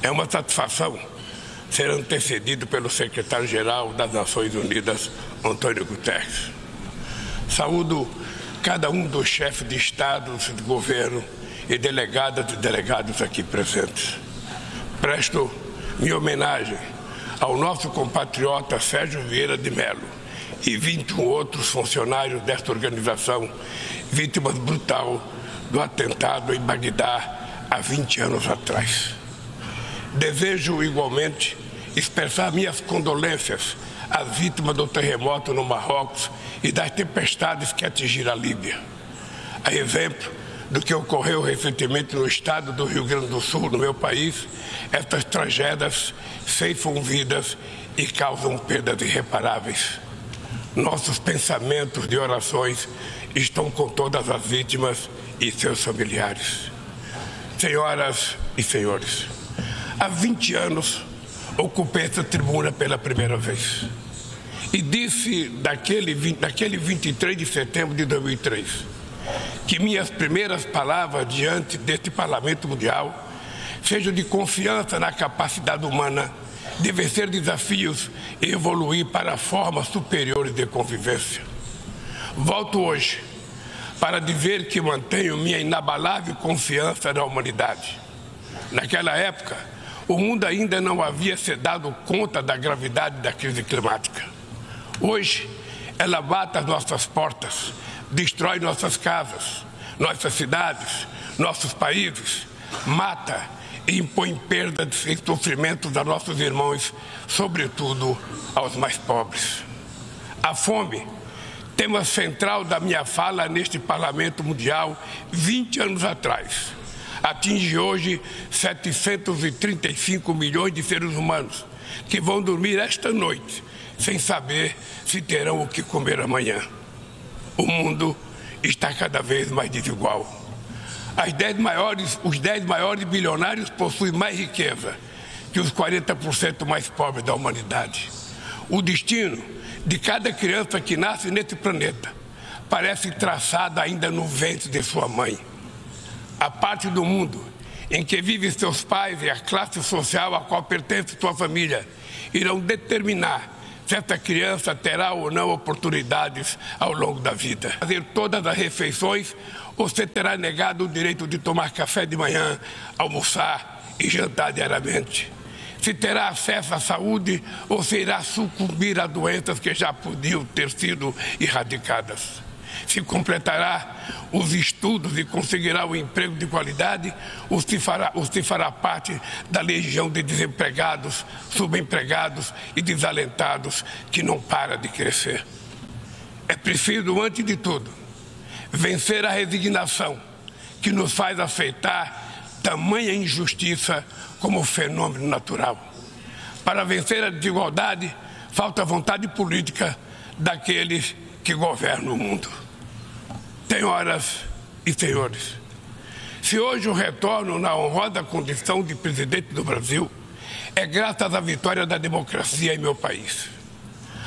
É uma satisfação ser antecedido pelo secretário-geral das Nações Unidas, Antônio Guterres. Saúdo cada um dos chefes de Estado, de governo e delegadas e delegados aqui presentes. Presto minha homenagem ao nosso compatriota Sérgio Vieira de Mello e 21 outros funcionários desta organização, vítimas brutal do atentado em Bagdá há 20 anos atrás. Desejo igualmente expressar minhas condolências às vítimas do terremoto no Marrocos e das tempestades que atingiram a Líbia. A exemplo do que ocorreu recentemente no estado do Rio Grande do Sul, no meu país, estas tragédias ceifam vidas e causam perdas irreparáveis. Nossos pensamentos de orações estão com todas as vítimas e seus familiares. Senhoras e senhores, há 20 anos ocupei essa tribuna pela primeira vez e disse naquele 23 de setembro de 2003 que minhas primeiras palavras diante deste Parlamento Mundial sejam de confiança na capacidade humana de vencer desafios e evoluir para formas superiores de convivência. Volto hoje para dizer que mantenho minha inabalável confiança na humanidade. Naquela época, o mundo ainda não havia se dado conta da gravidade da crise climática. Hoje, ela bate às nossas portas, destrói nossas casas, nossas cidades, nossos países, mata e impõe perdas e sofrimentos a nossos irmãos, sobretudo aos mais pobres. A fome, tema central da minha fala neste Parlamento Mundial 20 anos atrás, atinge hoje 735 milhões de seres humanos que vão dormir esta noite sem saber se terão o que comer amanhã. O mundo está cada vez mais desigual. Os 10 maiores bilionários possuem mais riqueza que os 40% mais pobres da humanidade. O destino de cada criança que nasce nesse planeta parece traçado ainda no ventre de sua mãe. A parte do mundo em que vivem seus pais e a classe social a qual pertence sua família irão determinar se essa criança terá ou não oportunidades ao longo da vida. Fazer todas as refeições ou se terá negado o direito de tomar café de manhã, almoçar e jantar diariamente. Se terá acesso à saúde ou se irá sucumbir a doenças que já podiam ter sido erradicadas. Se completará os estudos e conseguirá um emprego de qualidade ou se fará parte da legião de desempregados, subempregados e desalentados que não para de crescer. É preciso, antes de tudo, vencer a resignação que nos faz aceitar tamanha injustiça como fenômeno natural. Para vencer a desigualdade, falta vontade política daqueles que governam o mundo. Senhoras e senhores, se hoje eu retorno na honrosa condição de presidente do Brasil, é graças à vitória da democracia em meu país.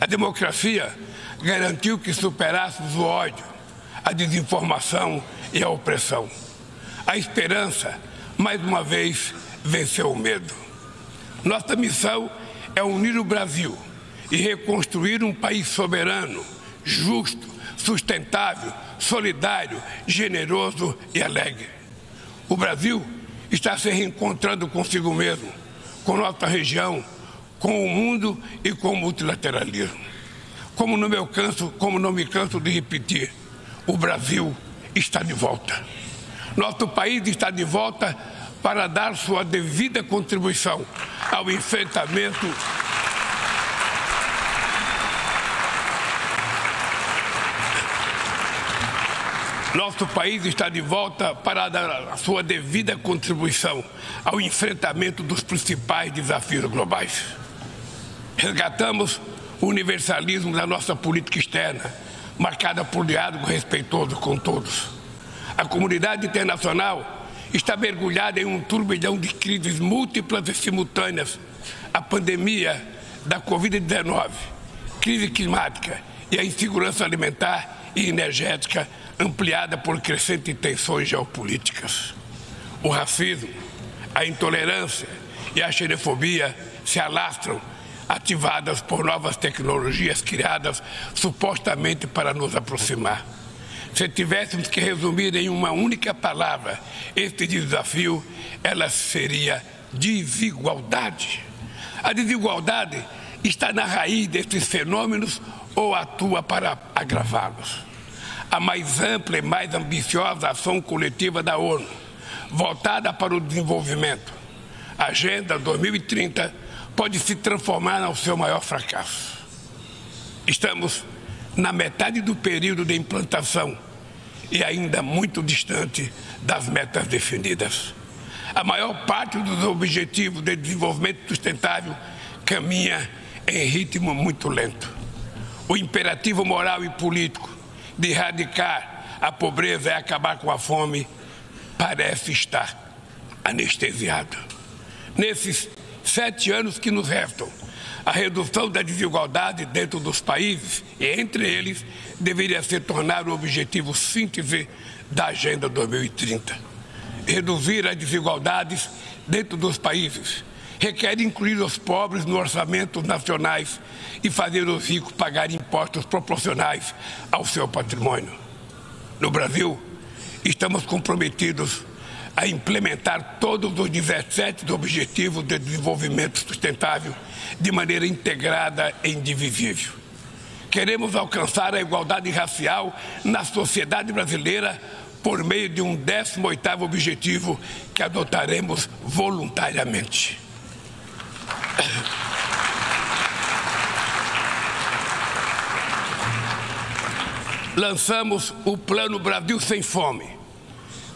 A democracia garantiu que superássemos o ódio, a desinformação e a opressão. A esperança, mais uma vez, venceu o medo. Nossa missão é unir o Brasil e reconstruir um país soberano, justo, sustentável, solidário, generoso e alegre. O Brasil está se reencontrando consigo mesmo, com nossa região, com o mundo e com o multilateralismo. Como não me canso de repetir, o Brasil está de volta. Nosso país está de volta para dar sua devida contribuição ao enfrentamento Nosso país está de volta para dar a sua devida contribuição ao enfrentamento dos principais desafios globais. Resgatamos o universalismo da nossa política externa, marcada por diálogo respeitoso com todos. A comunidade internacional está mergulhada em um turbilhão de crises múltiplas e simultâneas. A pandemia da Covid-19, crise climática e a insegurança alimentar e energética ampliada por crescentes tensões geopolíticas. O racismo, a intolerância e a xenofobia se alastram, ativadas por novas tecnologias criadas supostamente para nos aproximar. Se tivéssemos que resumir em uma única palavra este desafio, ela seria desigualdade. A desigualdade está na raiz destes fenômenos ou atua para agravá-los. A mais ampla e mais ambiciosa ação coletiva da ONU, voltada para o desenvolvimento, a Agenda 2030, pode se transformar no seu maior fracasso. Estamos na metade do período de implantação e ainda muito distante das metas definidas. A maior parte dos objetivos de desenvolvimento sustentável caminha em ritmo muito lento. O imperativo moral e político de erradicar a pobreza e acabar com a fome parece estar anestesiado. Nesses 7 anos que nos restam, a redução da desigualdade dentro dos países e entre eles deveria se tornar o objetivo síntese da Agenda 2030. Reduzir as desigualdades dentro dos países requer incluir os pobres nos orçamentos nacionais e fazer os ricos pagar impostos proporcionais ao seu patrimônio. No Brasil, estamos comprometidos a implementar todos os 17 Objetivos de Desenvolvimento Sustentável de maneira integrada e indivisível. Queremos alcançar a igualdade racial na sociedade brasileira por meio de um 18º objetivo que adotaremos voluntariamente. Lançamos o Plano Brasil Sem Fome,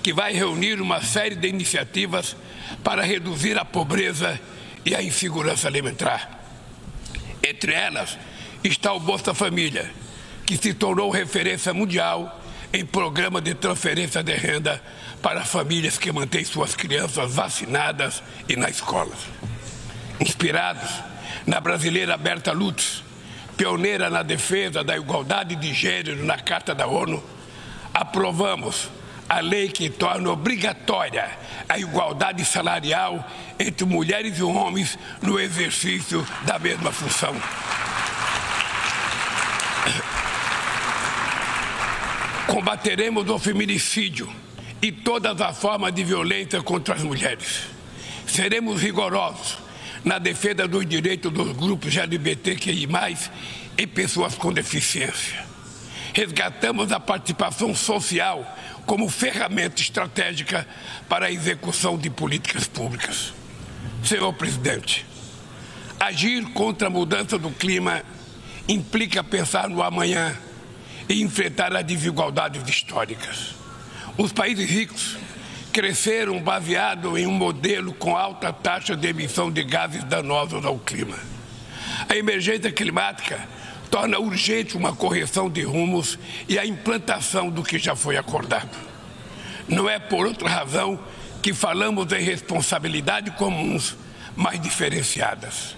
que vai reunir uma série de iniciativas para reduzir a pobreza e a insegurança alimentar. Entre elas está o Bolsa Família, que se tornou referência mundial em programa de transferência de renda para famílias que mantêm suas crianças vacinadas e na escola. Inspirados na brasileira Berta Lutz, pioneira na defesa da igualdade de gênero na Carta da ONU, aprovamos a lei que torna obrigatória a igualdade salarial entre mulheres e homens no exercício da mesma função. Combateremos o feminicídio e todas as formas de violência contra as mulheres. Seremos rigorosos na defesa dos direitos dos grupos LGBTQI+, e pessoas com deficiência. Resgatamos a participação social como ferramenta estratégica para a execução de políticas públicas. Senhor Presidente, agir contra a mudança do clima implica pensar no amanhã e enfrentar as desigualdades históricas. Os países ricos cresceram baseado em um modelo com alta taxa de emissão de gases danosos ao clima. A emergência climática torna urgente uma correção de rumos e a implantação do que já foi acordado. Não é por outra razão que falamos em responsabilidades comuns, mas diferenciadas.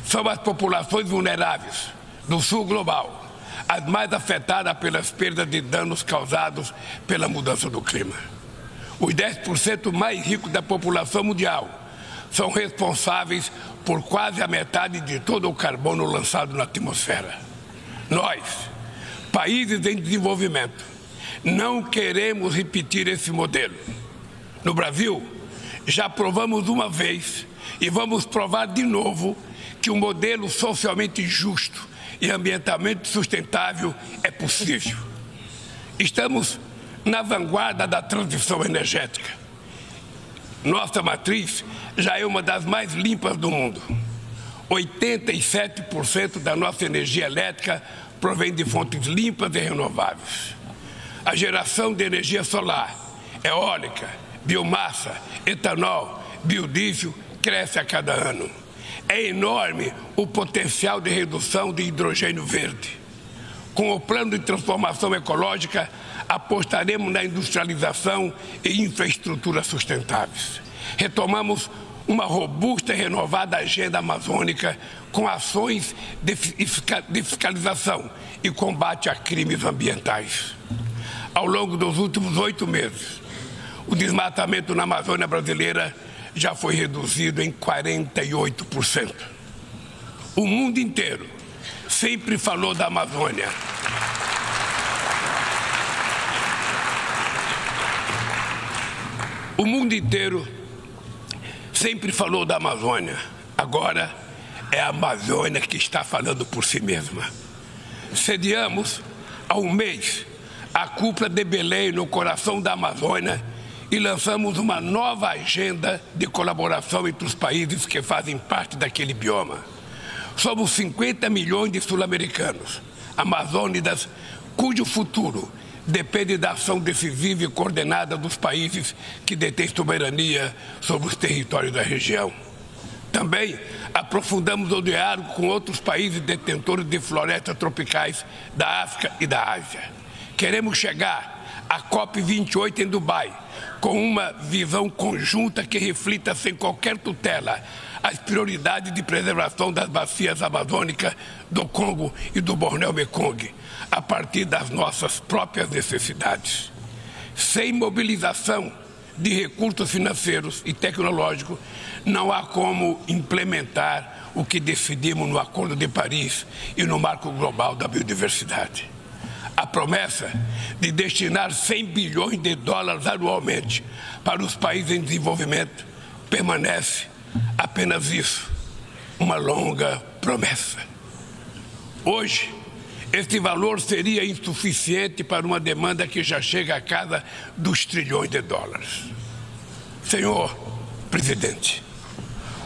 São as populações vulneráveis do sul global as mais afetadas pelas perdas de danos causados pela mudança do clima. Os 10% mais ricos da população mundial são responsáveis por quase a metade de todo o carbono lançado na atmosfera. Nós, países em desenvolvimento, não queremos repetir esse modelo. No Brasil, já provamos uma vez e vamos provar de novo que um modelo socialmente justo e ambientalmente sustentável é possível. Estamos na vanguarda da transição energética. Nossa matriz já é uma das mais limpas do mundo. 87% da nossa energia elétrica provém de fontes limpas e renováveis. A geração de energia solar, eólica, biomassa, etanol, biodiesel cresce a cada ano. É enorme o potencial de redução de hidrogênio verde. Com o plano de transformação ecológica, apostaremos na industrialização e infraestruturas sustentáveis. Retomamos uma robusta e renovada agenda amazônica com ações de fiscalização e combate a crimes ambientais. Ao longo dos últimos 8 meses, o desmatamento na Amazônia brasileira já foi reduzido em 48%. O mundo inteiro sempre falou da Amazônia. O mundo inteiro sempre falou da Amazônia. Agora é a Amazônia que está falando por si mesma. Sediamos há um mês a cúpula de Belém no coração da Amazônia e lançamos uma nova agenda de colaboração entre os países que fazem parte daquele bioma. Somos 50 milhões de sul-americanos, amazônidas, cujo futuro depende da ação decisiva e coordenada dos países que detêm soberania sobre os territórios da região. Também aprofundamos o diálogo com outros países detentores de florestas tropicais da África e da Ásia. Queremos chegar à COP28 em Dubai com uma visão conjunta que reflita sem qualquer tutela as prioridades de preservação das bacias amazônicas do Congo e do Bornéu-Mekong, a partir das nossas próprias necessidades. Sem mobilização de recursos financeiros e tecnológicos, não há como implementar o que decidimos no Acordo de Paris e no Marco Global da Biodiversidade. A promessa de destinar 100 bilhões de dólares anualmente para os países em desenvolvimento permanece apenas isso, uma longa promessa. Hoje, esse valor seria insuficiente para uma demanda que já chega à casa dos trilhões de dólares. Senhor Presidente,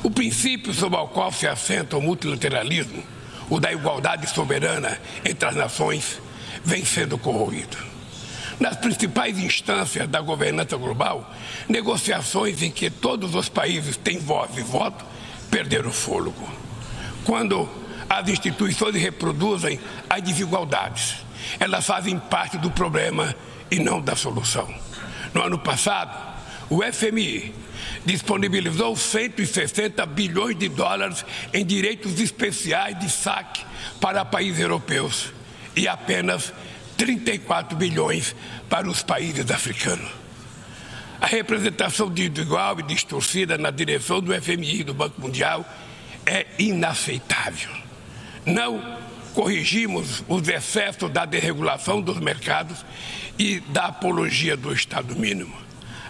o princípio sobre o qual se assenta o multilateralismo, o da igualdade soberana entre as nações, vem sendo corroído. Nas principais instâncias da governança global, negociações em que todos os países têm voz e voto perderam o fôlego. Quando as instituições reproduzem as desigualdades, elas fazem parte do problema e não da solução. No ano passado, o FMI disponibilizou 160 bilhões de dólares em direitos especiais de saque para países europeus e apenas 34 bilhões para os países africanos. A representação desigual e distorcida na direção do FMI e do Banco Mundial é inaceitável. Não corrigimos os excessos da desregulação dos mercados e da apologia do Estado mínimo.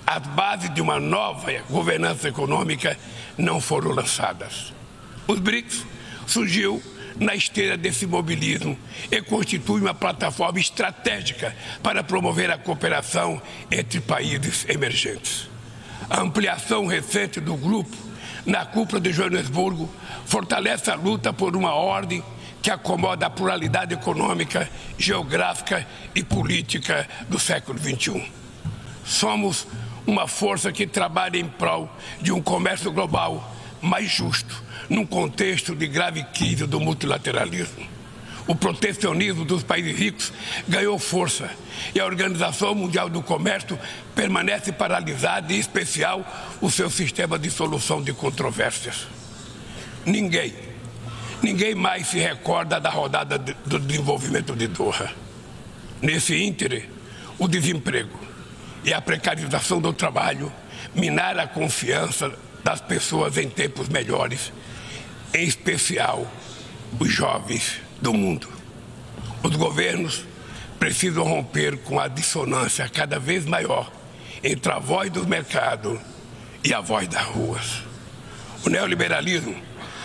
As bases de uma nova governança econômica não foram lançadas. Os BRICS surgiu na esteira desse mobilismo e constitui uma plataforma estratégica para promover a cooperação entre países emergentes. A ampliação recente do grupo na cúpula de Joanesburgo fortalece a luta por uma ordem que acomoda a pluralidade econômica, geográfica e política do século XXI. Somos uma força que trabalha em prol de um comércio global mais justo, num contexto de grave crise do multilateralismo. O protecionismo dos países ricos ganhou força e a Organização Mundial do Comércio permanece paralisada, em especial o seu sistema de solução de controvérsias. Ninguém mais se recorda da rodada do desenvolvimento de Doha. Nesse íntere, o desemprego e a precarização do trabalho minaram a confiança das pessoas em tempos melhores, em especial os jovens do mundo. Os governos precisam romper com a dissonância cada vez maior entre a voz do mercado e a voz das ruas. O neoliberalismo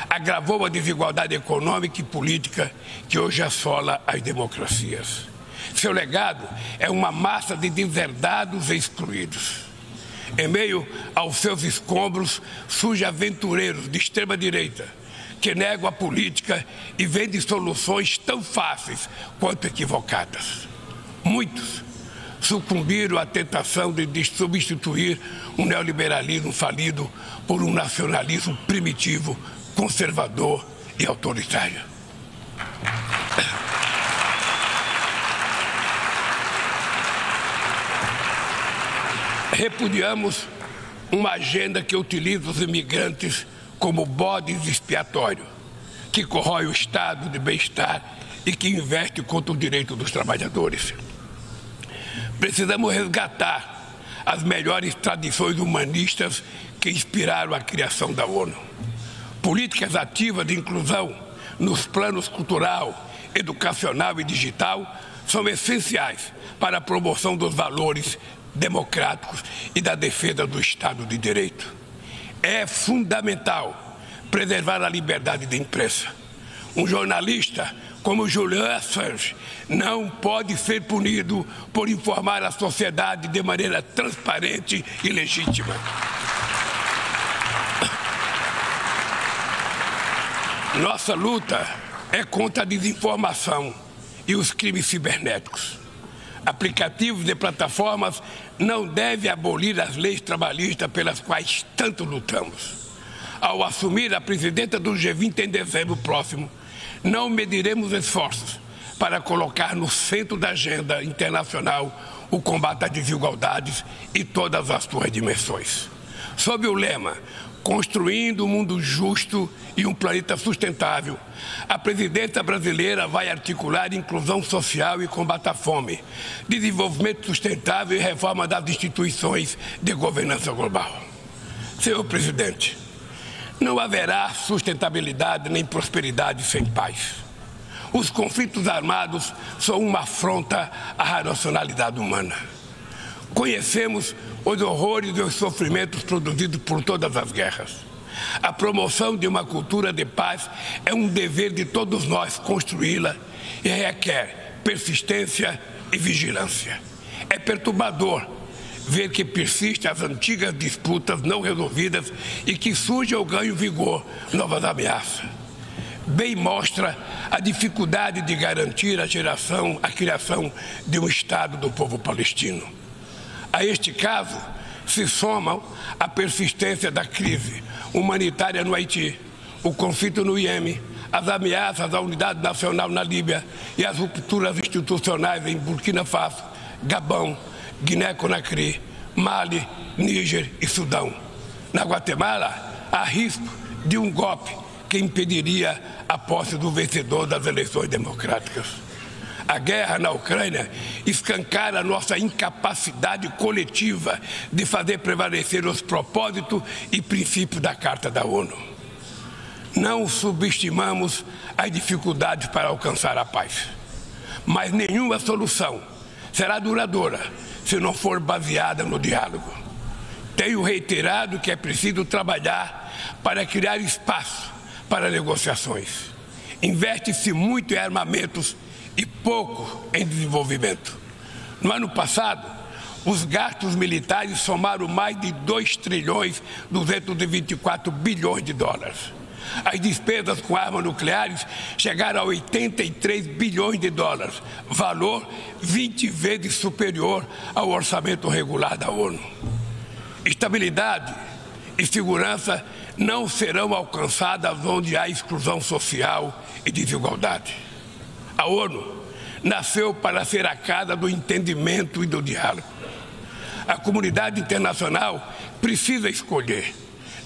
agravou a desigualdade econômica e política que hoje assola as democracias. Seu legado é uma massa de deserdados e excluídos. Em meio aos seus escombros, surgem aventureiros de extrema-direita que negam a política e vendem soluções tão fáceis quanto equivocadas. Muitos sucumbiram à tentação de substituir um neoliberalismo falido por um nacionalismo primitivo, conservador e autoritário. Repudiamos uma agenda que utiliza os imigrantes como bodes expiatórios, que corrói o estado de bem-estar e que investe contra o direito dos trabalhadores. Precisamos resgatar as melhores tradições humanistas que inspiraram a criação da ONU. Políticas ativas de inclusão nos planos cultural, educacional e digital são essenciais para a promoção dos valores democráticos e da defesa do Estado de Direito. É fundamental preservar a liberdade de imprensa. Um jornalista como Julian Assange não pode ser punido por informar a sociedade de maneira transparente e legítima. Nossa luta é contra a desinformação e os crimes cibernéticos. Aplicativos de plataformas não devem abolir as leis trabalhistas pelas quais tanto lutamos. Ao assumir a presidência do G20 em dezembro próximo, não mediremos esforços para colocar no centro da agenda internacional o combate às desigualdades e todas as suas dimensões. Sob o lema Construindo um Mundo Justo e um Planeta Sustentável, a presidência brasileira vai articular inclusão social e combate à fome, desenvolvimento sustentável e reforma das instituições de governança global. Senhor presidente, não haverá sustentabilidade nem prosperidade sem paz. Os conflitos armados são uma afronta à racionalidade humana. Conhecemos os horrores e os sofrimentos produzidos por todas as guerras. A promoção de uma cultura de paz é um dever de todos nós construí-la e requer persistência e vigilância. É perturbador ver que persistem as antigas disputas não resolvidas e que surgem ou ganham vigor novas ameaças. Bem mostra a dificuldade de garantir a criação de um Estado do povo palestino. A este caso se somam a persistência da crise humanitária no Haiti, o conflito no Iêmen, as ameaças à unidade nacional na Líbia e as rupturas institucionais em Burkina Faso, Gabão, Guiné-Conakry, Mali, Níger e Sudão. Na Guatemala, há risco de um golpe que impediria a posse do vencedor das eleições democráticas. A guerra na Ucrânia escancara nossa incapacidade coletiva de fazer prevalecer os propósitos e princípios da Carta da ONU. Não subestimamos as dificuldades para alcançar a paz, mas nenhuma solução será duradoura se não for baseada no diálogo. Tenho reiterado que é preciso trabalhar para criar espaço para negociações. Investe-se muito em armamentos e pouco em desenvolvimento. No ano passado, os gastos militares somaram mais de 2,224 bilhões de dólares. As despesas com armas nucleares chegaram a 83 bilhões de dólares, valor 20 vezes superior ao orçamento regular da ONU. Estabilidade e segurança não serão alcançadas onde há exclusão social e desigualdade. A ONU nasceu para ser a casa do entendimento e do diálogo. A comunidade internacional precisa escolher.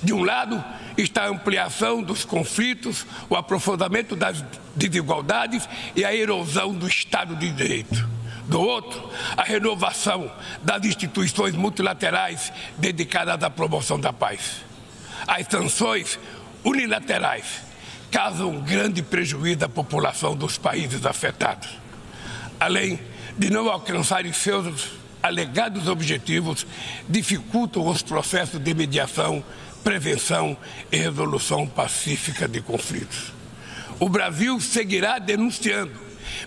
De um lado está a ampliação dos conflitos, o aprofundamento das desigualdades e a erosão do Estado de Direito. Do outro, a renovação das instituições multilaterais dedicadas à promoção da paz. As sanções unilaterais causam grande prejuízo à população dos países afetados. Além de não alcançarem seus alegados objetivos, dificultam os processos de mediação, prevenção e resolução pacífica de conflitos. O Brasil seguirá denunciando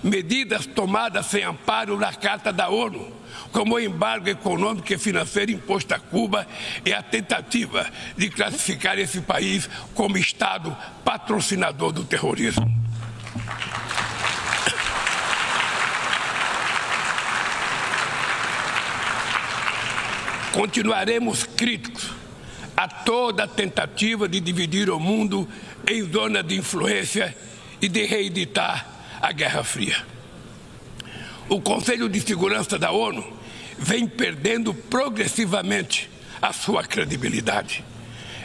medidas tomadas sem amparo na Carta da ONU, como o embargo econômico e financeiro imposto a Cuba e a tentativa de classificar esse país como Estado patrocinador do terrorismo. Continuaremos críticos a toda tentativa de dividir o mundo em zonas de influência e de reeditar a Guerra Fria. O Conselho de Segurança da ONU vem perdendo progressivamente a sua credibilidade.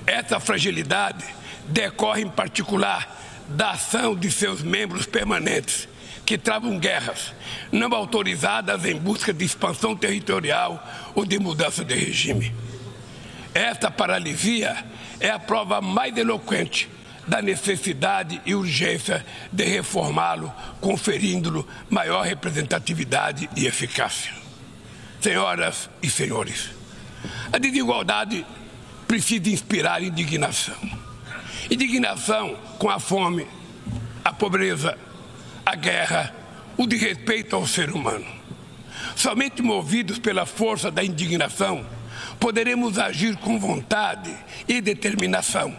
Essa fragilidade decorre, em particular, da ação de seus membros permanentes, que travam guerras não autorizadas em busca de expansão territorial ou de mudança de regime. Esta paralisia é a prova mais eloquente da necessidade e urgência de reformá-lo, conferindo-lhe maior representatividade e eficácia. Senhoras e senhores, a desigualdade precisa inspirar indignação. Indignação com a fome, a pobreza, a guerra, o desrespeito ao ser humano. Somente movidos pela força da indignação, poderemos agir com vontade e determinação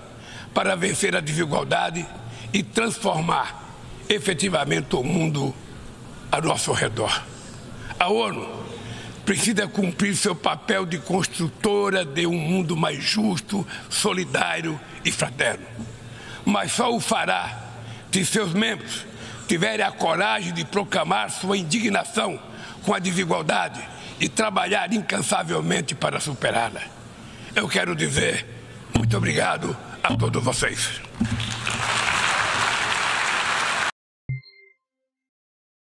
para vencer a desigualdade e transformar efetivamente o mundo ao nosso redor. A ONU precisa cumprir seu papel de construtora de um mundo mais justo, solidário e fraterno. Mas só o fará se seus membros tiverem a coragem de proclamar sua indignação com a desigualdade e trabalhar incansavelmente para superá-la. Eu quero dizer muito obrigado a todos vocês.